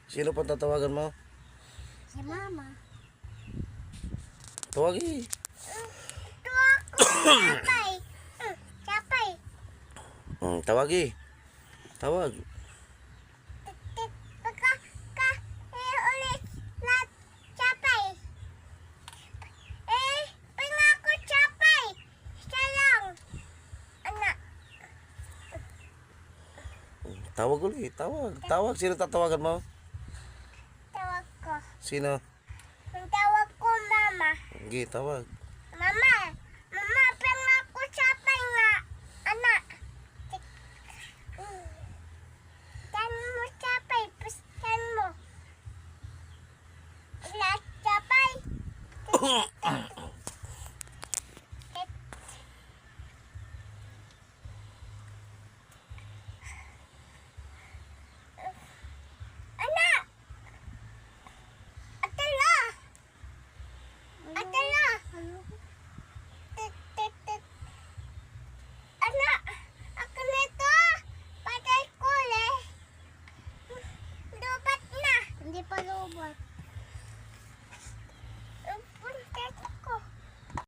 Sino pang tatawagan mo? Si Mama. Tawagi. Ito ako. Sapay. Sapay. Tawagi. Tawag. Baka ka ulit lahat sapay. Pangako sapay. Siya lang. Anak. Tawag ulit. Tawag. Tawag. Sino tatawagan mo? Tawag ko. Sino? Ang tawag ko Mama. Sige, tawag. Mama. Mama, pangako sapay nga. Anak. Tan mo sapay. Pustan mo. Lahat sapay.